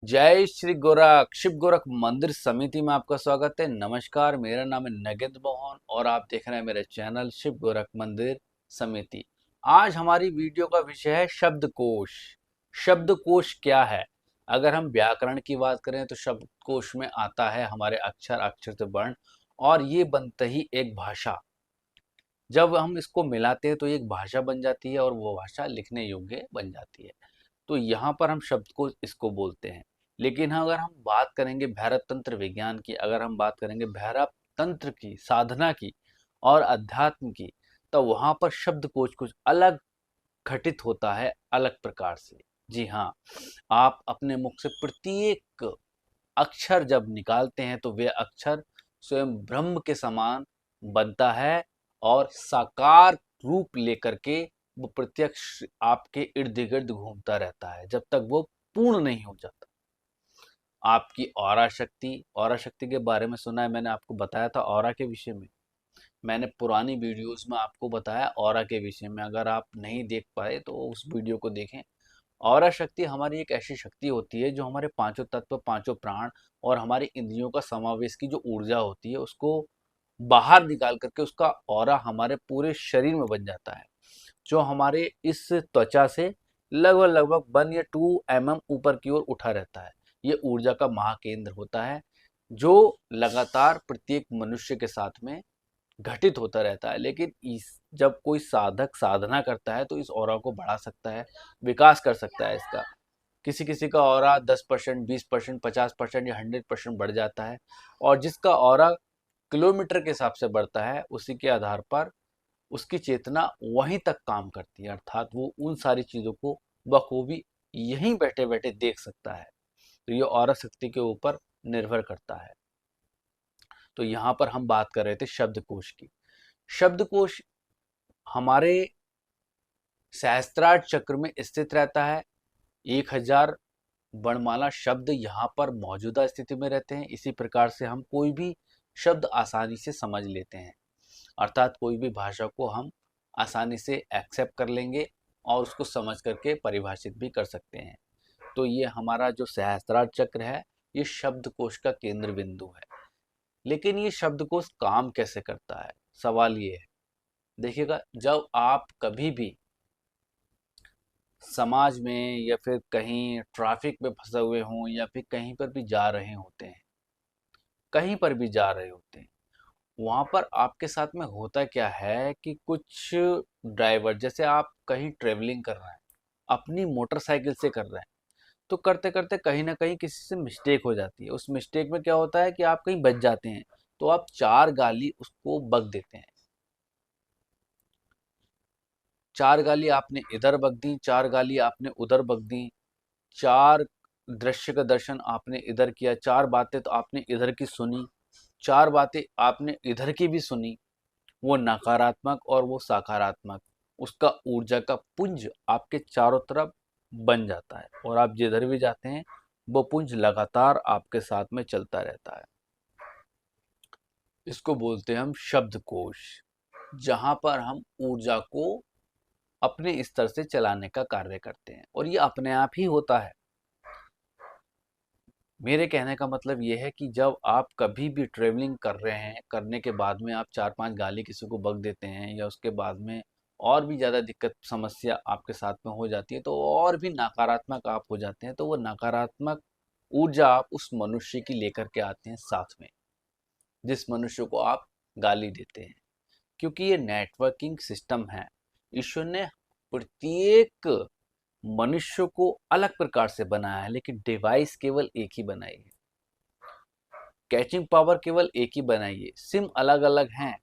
जय श्री गोरख शिव गोरख मंदिर समिति में आपका स्वागत है। नमस्कार, मेरा नाम है नगेंद्र मोहन और आप देख रहे हैं मेरे चैनल शिव गोरख मंदिर समिति। आज हमारी वीडियो का विषय है शब्दकोश। शब्दकोश क्या है? अगर हम व्याकरण की बात करें तो शब्दकोश में आता है हमारे अक्षर, अक्षर से वर्ण, और ये बनते ही एक भाषा। जब हम इसको मिलाते हैं तो एक भाषा बन जाती है और वो भाषा लिखने योग्य बन जाती है। तो यहाँ पर हम शब्द को इसको बोलते हैं। लेकिन हाँ, अगर हम बात करेंगे भैरव तंत्र विज्ञान की, अगर हम बात करेंगे भैरव तंत्र की, साधना की और अध्यात्म की, तो वहाँ पर शब्दकोश कुछ अलग घटित होता है, अलग प्रकार से। जी हाँ, आप अपने मुख से प्रत्येक अक्षर जब निकालते हैं तो वे अक्षर स्वयं ब्रह्म के समान बनता है और साकार रूप लेकर के वो प्रत्यक्ष आपके इर्द गिर्द घूमता रहता है जब तक वो पूर्ण नहीं हो जाता। आपकी ऑरा शक्ति के बारे में सुना है, मैंने आपको बताया था ऑरा के विषय में। मैंने पुरानी वीडियोस में आपको बताया ऑरा के विषय में। अगर आप नहीं देख पाए तो उस वीडियो को देखें। ऑरा शक्ति हमारी एक ऐसी शक्ति होती है जो हमारे पांचों तत्व, पांचों प्राण और हमारी इंद्रियों का समावेश की जो ऊर्जा होती है उसको बाहर निकाल करके उसका ऑरा हमारे पूरे शरीर में बन जाता है, जो हमारे इस त्वचा से लगभग लगभग 1 या 2 mm ऊपर की ओर उठा रहता है। ये ऊर्जा का महाकेंद्र होता है जो लगातार प्रत्येक मनुष्य के साथ में घटित होता रहता है। लेकिन इस जब कोई साधक साधना करता है तो इस ऑरा को बढ़ा सकता है, विकास कर सकता है इसका। किसी किसी का ऑरा 10%, 20%, 50% या 100% बढ़ जाता है, और जिसका ऑरा किलोमीटर के हिसाब से बढ़ता है उसी के आधार पर उसकी चेतना वहीं तक काम करती है, अर्थात वो उन सारी चीज़ों को बखूबी यहीं बैठे बैठे देख सकता है। तो ये ऑरा शक्ति के ऊपर निर्भर करता है। तो यहाँ पर हम बात कर रहे थे शब्दकोश की। शब्दकोश हमारे सहस्त्रार्थ चक्र में स्थित रहता है। 1000 वर्णमाला शब्द यहाँ पर मौजूदा स्थिति में रहते हैं। इसी प्रकार से हम कोई भी शब्द आसानी से समझ लेते हैं, अर्थात कोई भी भाषा को हम आसानी से एक्सेप्ट कर लेंगे और उसको समझ करके परिभाषित भी कर सकते हैं। तो ये हमारा जो सहस्त्रार्थ चक्र है ये शब्दकोश का केंद्र बिंदु है। लेकिन ये शब्दकोश काम कैसे करता है, सवाल ये है। देखिएगा, जब आप कभी भी समाज में या फिर कहीं ट्रैफिक में फंसे हुए हों या फिर कहीं पर भी जा रहे होते हैं, कहीं पर भी जा रहे होते हैं, वहाँ पर आपके साथ में होता क्या है कि कुछ ड्राइवर, जैसे आप कहीं ट्रेवलिंग कर रहे हैं, अपनी मोटरसाइकिल से कर रहे हैं, तो करते करते कहीं ना कहीं किसी से मिस्टेक हो जाती है। उस मिस्टेक में क्या होता है कि आप कहीं बच जाते हैं, तो आप 4 गाली उसको बक देते हैं। 4 गाली आपने इधर बक दी, 4 गाली आपने उधर बक दी, 4 दृश्य का दर्शन आपने इधर किया, 4 बातें तो आपने इधर की सुनी, 4 बातें आपने इधर की भी सुनी। वो नकारात्मक और वो सकारात्मक, उसका ऊर्जा का पुंज आपके चारों तरफ बन जाता है, और आप जिधर भी जाते हैं वो पुंज लगातार आपके साथ में चलता रहता है। इसको बोलते हैं हम शब्दकोश, जहां पर हम ऊर्जा को अपने स्तर से चलाने का कार्य करते हैं, और ये अपने आप ही होता है। मेरे कहने का मतलब ये है कि जब आप कभी भी ट्रेवलिंग कर रहे हैं, करने के बाद में आप 4-5 गाली किसी को बक देते हैं, या उसके बाद में और भी ज़्यादा दिक्कत समस्या आपके साथ में हो जाती है, तो और भी नकारात्मक आप हो जाते हैं, तो वो नकारात्मक ऊर्जा आप उस मनुष्य की लेकर के आते हैं साथ में, जिस मनुष्य को आप गाली देते हैं। क्योंकि ये नेटवर्किंग सिस्टम है। ईश्वर ने प्रत्येक मनुष्य को अलग प्रकार से बनाया है, लेकिन डिवाइस केवल एक ही बनाई है। कैचिंग पावर केवल एक ही बनाई है। सिम अलग अलग हैं,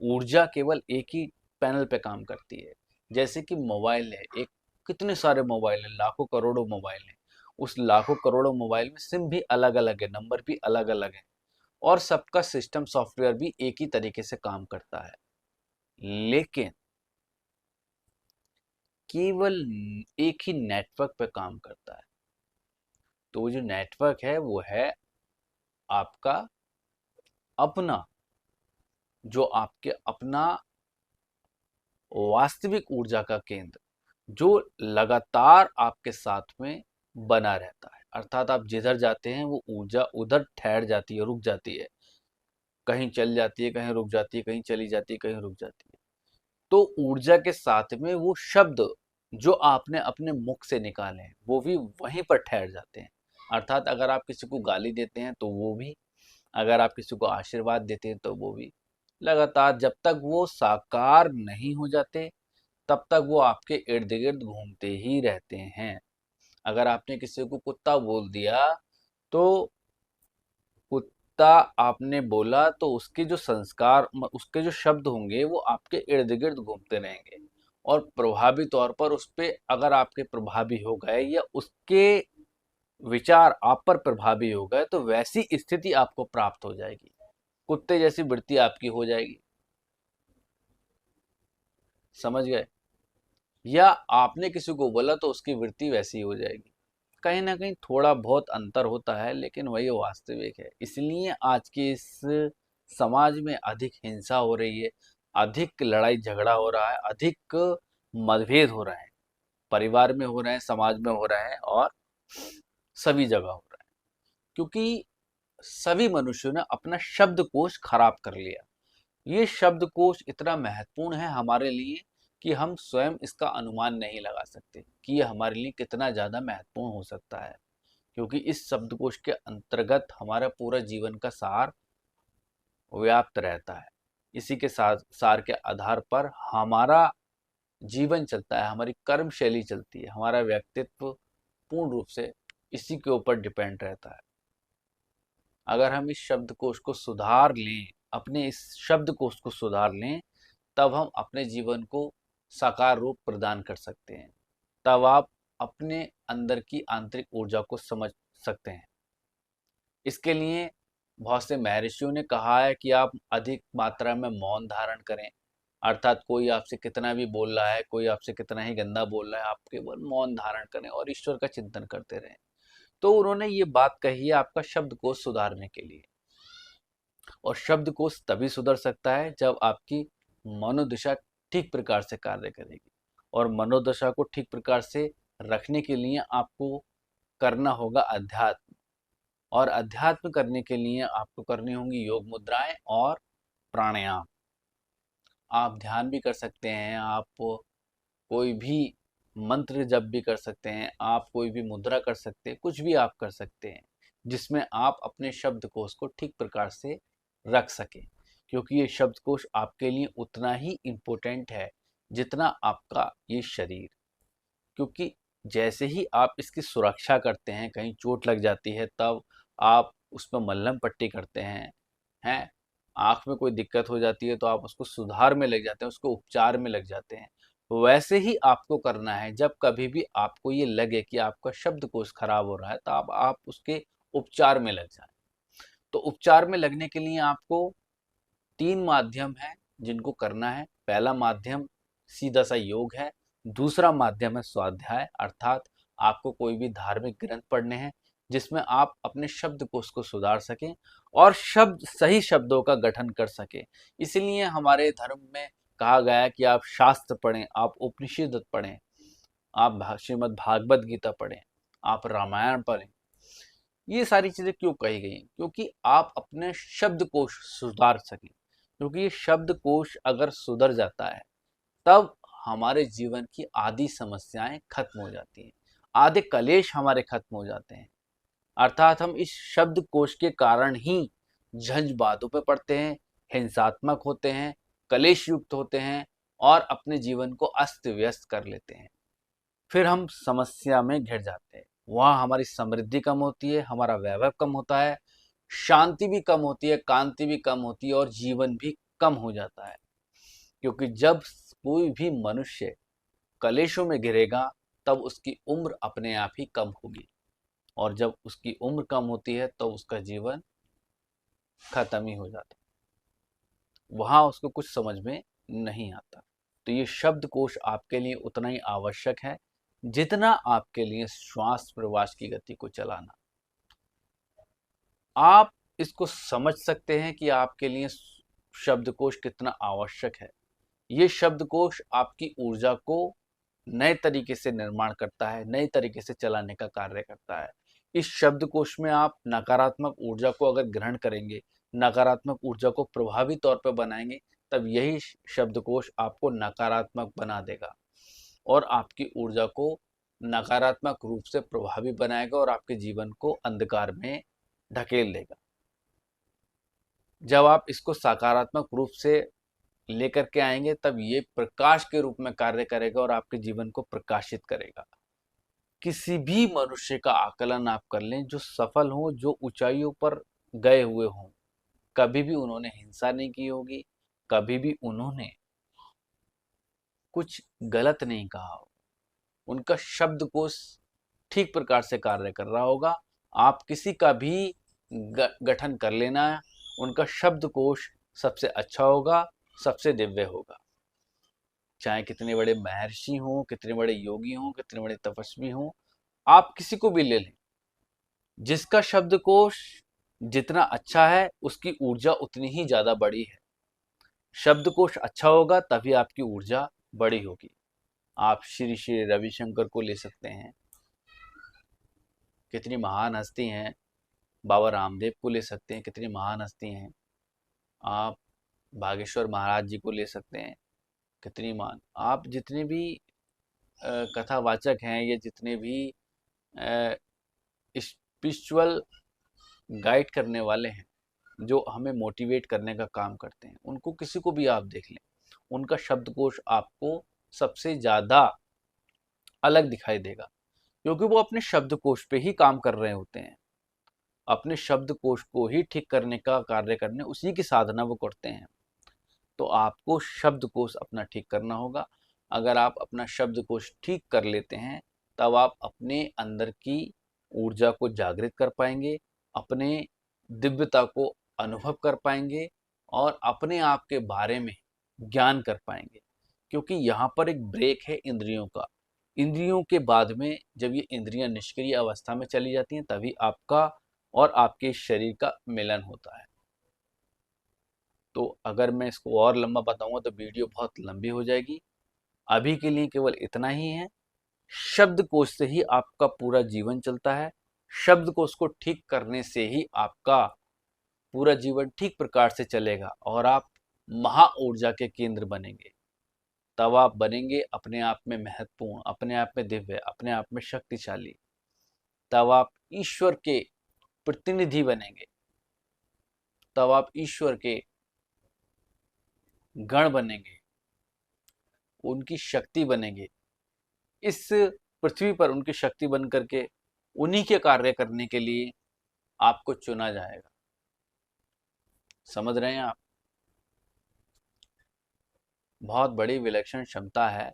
ऊर्जा केवल एक ही पैनल पे काम करती है। जैसे कि मोबाइल है, एक कितने सारे मोबाइल हैं, लाखों करोड़ों मोबाइल हैं। उस लाखों करोड़ों मोबाइल में सिम भी अलग अलग है, नंबर भी अलग अलग है, और सबका सिस्टम सॉफ्टवेयर भी एक ही तरीके से काम करता है। लेकिन केवल एक ही नेटवर्क पे काम करता है। तो वो जो नेटवर्क है वो है आपका अपना, जो आपके अपना वास्तविक ऊर्जा का केंद्र, जो लगातार आपके साथ में बना रहता है। अर्थात आप जिधर जाते हैं वो ऊर्जा उधर ठहर जाती है, रुक जाती है। कहीं चल जाती है, कहीं रुक जाती है, कहीं चली जाती है, कहीं रुक जाती है। तो ऊर्जा के साथ में वो शब्द जो आपने अपने मुख से निकाले हैं वो भी वहीं पर ठहर जाते हैं। अर्थात अगर आप किसी को गाली देते हैं तो वो भी, अगर आप किसी को आशीर्वाद देते हैं तो वो भी, लगातार जब तक वो साकार नहीं हो जाते तब तक वो आपके इर्द गिर्द घूमते ही रहते हैं। अगर आपने किसी को कुत्ता बोल दिया तो कुत्ता आपने बोला तो उसके जो संस्कार उसके जो शब्द होंगे वो आपके इर्द गिर्द घूमते रहेंगे और प्रभावी तौर पर उस पे अगर आपके प्रभावी हो गए या उसके विचार आप पर प्रभावी हो गए तो वैसी स्थिति आपको प्राप्त हो जाएगी, कुत्ते जैसी वृत्ति आपकी हो जाएगी। समझ गए? या आपने किसी को बोला तो उसकी वृत्ति वैसी हो जाएगी। कहीं ना कहीं थोड़ा बहुत अंतर होता है लेकिन वही वास्तविक है। इसलिए आज के इस समाज में अधिक हिंसा हो रही है, अधिक लड़ाई झगड़ा हो रहा है, अधिक मतभेद हो रहे हैं, परिवार में हो रहे हैं, समाज में हो रहे हैं और सभी जगह हो रहा है। क्योंकि सभी मनुष्यों ने अपना शब्दकोश खराब कर लिया। ये शब्दकोश इतना महत्वपूर्ण है हमारे लिए कि हम स्वयं इसका अनुमान नहीं लगा सकते कि ये हमारे लिए कितना ज़्यादा महत्वपूर्ण हो सकता है। क्योंकि इस शब्दकोश के अंतर्गत हमारा पूरा जीवन का सार व्याप्त रहता है। इसी के साथ सार के आधार पर हमारा जीवन चलता है, हमारी कर्म शैली चलती है, हमारा व्यक्तित्व पूर्ण रूप से इसी के ऊपर डिपेंड रहता है। अगर हम इस शब्दकोश को सुधार लें, अपने इस शब्दकोश को सुधार लें, तब हम अपने जीवन को साकार रूप प्रदान कर सकते हैं। तब आप अपने अंदर की आंतरिक ऊर्जा को समझ सकते हैं। इसके लिए बहुत से महर्षियों ने कहा है कि आप अधिक मात्रा में मौन धारण करें। अर्थात कोई आपसे कितना भी बोल रहा है, कोई आपसे कितना ही गंदा बोल रहा है, आप केवल मौन धारण करें और ईश्वर का चिंतन करते रहें। तो उन्होंने ये बात कही है आपका शब्दकोश सुधारने के लिए। और शब्दकोश तभी सुधर सकता है जब आपकी मनोदशा ठीक प्रकार से कार्य करेगी। और मनोदशा को ठीक प्रकार से रखने के लिए आपको करना होगा अध्यात्म। और अध्यात्म करने के लिए आपको करनी होंगी योग मुद्राएं और प्राणायाम। आप ध्यान भी कर सकते हैं, आप कोई भी मंत्र जप भी कर सकते हैं, आप कोई भी मुद्रा कर सकते हैं, कुछ भी आप कर सकते हैं जिसमें आप अपने शब्दकोश को ठीक प्रकार से रख सकें। क्योंकि ये शब्दकोश आपके लिए उतना ही इम्पोर्टेंट है जितना आपका ये शरीर। क्योंकि जैसे ही आप इसकी सुरक्षा करते हैं, कहीं चोट लग जाती है तब आप उसमें मल्हम पट्टी करते हैं, आँख में कोई दिक्कत हो जाती है तो आप उसको सुधार में लग जाते हैं, उसको उपचार में लग जाते हैं। वैसे ही आपको करना है जब कभी भी आपको ये लगे कि आपका शब्दकोश खराब हो रहा है, तो आप उसके उपचार में लग जाएँ। तो उपचार में लगने के लिए आपको 3 माध्यम हैं जिनको करना है। पहला माध्यम सीधा-सा योग है, दूसरा माध्यम है स्वाध्याय, अर्थात आपको कोई भी धार्मिक ग्रंथ पढ़ने हैं जिसमें आप अपने शब्दकोश को सुधार सकें और सही शब्दों का गठन कर सकें। इसलिए हमारे धर्म में कहा गया है कि आप शास्त्र पढ़ें, आप उपनिषद पढ़ें, आप श्रीमद् भागवत गीता पढ़ें, आप रामायण पढ़ें। ये सारी चीज़ें क्यों कही गई हैं? क्योंकि आप अपने शब्दकोश सुधार सकें। क्योंकि ये शब्दकोश अगर सुधर जाता है तब हमारे जीवन की आधी समस्याएं खत्म हो जाती हैं, आधे कलेश हमारे खत्म हो जाते हैं। अर्थात हम इस शब्दकोश के कारण ही झंझ बातों पे पड़ते हैं, हिंसात्मक होते हैं, कलेश युक्त होते हैं और अपने जीवन को अस्त व्यस्त कर लेते हैं। फिर हम समस्या में घिर जाते हैं। वहाँ हमारी समृद्धि कम होती है, हमारा वैभव कम होता है, शांति भी कम होती है, कांति भी कम होती है और जीवन भी कम हो जाता है। क्योंकि जब कोई भी मनुष्य कलेशों में गिरेगा तब उसकी उम्र अपने आप ही कम होगी और जब उसकी उम्र कम होती है तो उसका जीवन खत्म ही हो जाता है। वहाँ उसको कुछ समझ में नहीं आता। तो ये शब्दकोश आपके लिए उतना ही आवश्यक है जितना आपके लिए श्वास प्रश्वास की गति को चलाना। आप इसको समझ सकते हैं कि आपके लिए शब्दकोश कितना आवश्यक है। ये शब्दकोश आपकी ऊर्जा को नए तरीके से निर्माण करता है, नए तरीके से चलाने का कार्य करता है। इस शब्दकोश में आप नकारात्मक ऊर्जा को अगर ग्रहण करेंगे, नकारात्मक ऊर्जा को प्रभावी तौर पर बनाएंगे, तब यही शब्दकोश आपको नकारात्मक बना देगा और आपकी ऊर्जा को नकारात्मक रूप से प्रभावी बनाएगा और आपके जीवन को अंधकार में ढकेल देगा। जब आप इसको सकारात्मक रूप से लेकर के आएंगे, तब ये प्रकाश के रूप में कार्य करेगा और आपके जीवन को प्रकाशित करेगा। किसी भी मनुष्य का आकलन आप कर लें जो सफल हो, जो ऊंचाइयों पर गए हुए हों, कभी भी उन्होंने हिंसा नहीं की होगी, कभी भी उन्होंने कुछ गलत नहीं कहा हो, उनका शब्दकोश ठीक प्रकार से कार्य कर रहा होगा। आप किसी का भी गठन कर लेना, उनका शब्दकोश सबसे अच्छा होगा, सबसे दिव्य होगा। चाहे कितने बड़े महर्षि हों, कितने बड़े योगी हों, कितने बड़े तपस्वी हों, आप किसी को भी ले लें, जिसका शब्दकोश जितना अच्छा है उसकी ऊर्जा उतनी ही ज़्यादा बड़ी है। शब्दकोश अच्छा होगा तभी आपकी ऊर्जा बड़ी होगी। आप श्री श्री रविशंकर को ले सकते हैं, कितनी महान हस्ती हैं। बाबा रामदेव को ले सकते हैं, कितनी महान हस्ती हैं। आप बागेश्वर महाराज जी को ले सकते हैं, कितनी महान। आप जितने भी कथावाचक हैं या जितने भी स्पिरिचुअल गाइड करने वाले हैं, जो हमें मोटिवेट करने का काम करते हैं, उनको किसी को भी आप देख लें, उनका शब्दकोश आपको सबसे ज़्यादा अलग दिखाई देगा, क्योंकि वो अपने शब्दकोश पे ही काम कर रहे होते हैं। अपने शब्दकोश को ही ठीक करने का कार्य करने, उसी की साधना वो करते हैं। तो आपको शब्दकोश अपना ठीक करना होगा। अगर आप अपना शब्दकोश ठीक कर लेते हैं, तब आप अपने अंदर की ऊर्जा को जागृत कर पाएंगे, अपने दिव्यता को अनुभव कर पाएंगे और अपने आप के बारे में ज्ञान कर पाएंगे। क्योंकि यहाँ पर एक ब्रेक है इंद्रियों का। इंद्रियों के बाद में जब ये इंद्रियां निष्क्रिय अवस्था में चली जाती हैं, तभी आपका और आपके शरीर का मिलन होता है। तो अगर मैं इसको और लंबा बताऊंगा तो वीडियो बहुत लंबी हो जाएगी। अभी के लिए केवल इतना ही है। शब्दकोश से ही आपका पूरा जीवन चलता है। शब्दकोश को ठीक करने से ही आपका पूरा जीवन ठीक प्रकार से चलेगा और आप महा ऊर्जा के केंद्र बनेंगे। तब आप बनेंगे अपने आप में महत्वपूर्ण, अपने आप में दिव्य, अपने आप में शक्तिशाली। तब आप ईश्वर के प्रतिनिधि बनेंगे। तब आप ईश्वर के गण बनेंगे, उनकी शक्ति बनेंगे। इस पृथ्वी पर उनकी शक्ति बन करके उन्हीं के कार्य करने के लिए आपको चुना जाएगा। समझ रहे हैं आप? बहुत बड़ी विलक्षण क्षमता है।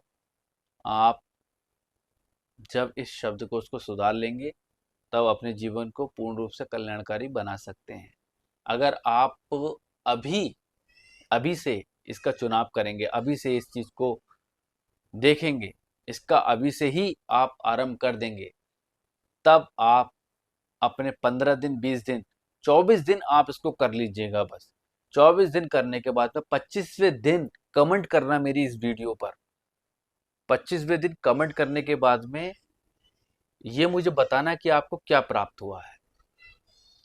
आप जब इस शब्दकोश को सुधार लेंगे, तब अपने जीवन को पूर्ण रूप से कल्याणकारी बना सकते हैं। अगर आप अभी अभी से इसका चुनाव करेंगे, अभी से इस चीज को देखेंगे, इसका अभी से ही आप आरंभ कर देंगे, तब आप अपने 15 दिन, 20 दिन, 24 दिन आप इसको कर लीजिएगा। बस 24 दिन करने के बाद में 25वें दिन कमेंट करना मेरी इस वीडियो पर। 25वें दिन कमेंट करने के बाद में ये मुझे बताना कि आपको क्या प्राप्त हुआ है।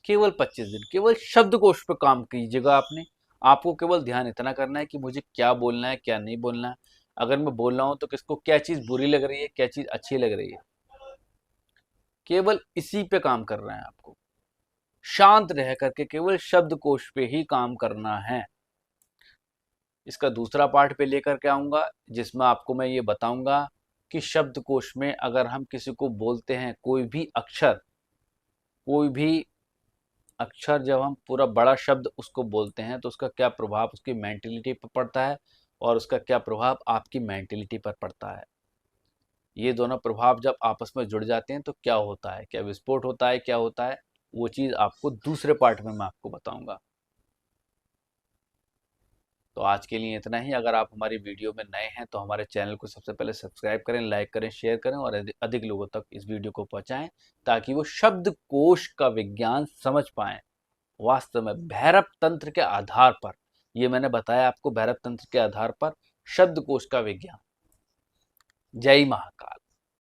केवल 25 दिन, केवल शब्दकोश पर काम कीजिएगा। आपको केवल ध्यान इतना करना है कि मुझे क्या बोलना है, क्या नहीं बोलना है। अगर मैं बोल रहा हूं तो किसको क्या चीज बुरी लग रही है, क्या चीज अच्छी लग रही है, केवल इसी पे काम करना है आपको। शांत रह करके केवल शब्दकोश पे ही काम करना है। इसका दूसरा पार्ट पे लेकर के आऊंगा, जिसमें आपको मैं ये बताऊंगा कि शब्दकोश में अगर हम किसी को बोलते हैं, कोई भी अक्षर जब हम पूरा बड़ा शब्द उसको बोलते हैं, तो उसका क्या प्रभाव उसकी मेंटेलिटी पर पड़ता है और उसका क्या प्रभाव आपकी मेंटेलिटी पर पड़ता है। ये दोनों प्रभाव जब आपस में जुड़ जाते हैं तो क्या होता है, क्या विस्फोट होता है, क्या होता है, वो चीज़ आपको दूसरे पार्ट में मैं आपको बताऊंगा। तो आज के लिए इतना ही। अगर आप हमारी वीडियो में नए हैं तो हमारे चैनल को सबसे पहले सब्सक्राइब करें, लाइक करें, शेयर करें और अधिक लोगों तक इस वीडियो को पहुंचाएं, ताकि वो शब्दकोश का विज्ञान समझ पाएं। वास्तव में भैरव तंत्र के आधार पर, ये मैंने बताया आपको, भैरव तंत्र के आधार पर शब्दकोश का विज्ञान। जय महाकाल।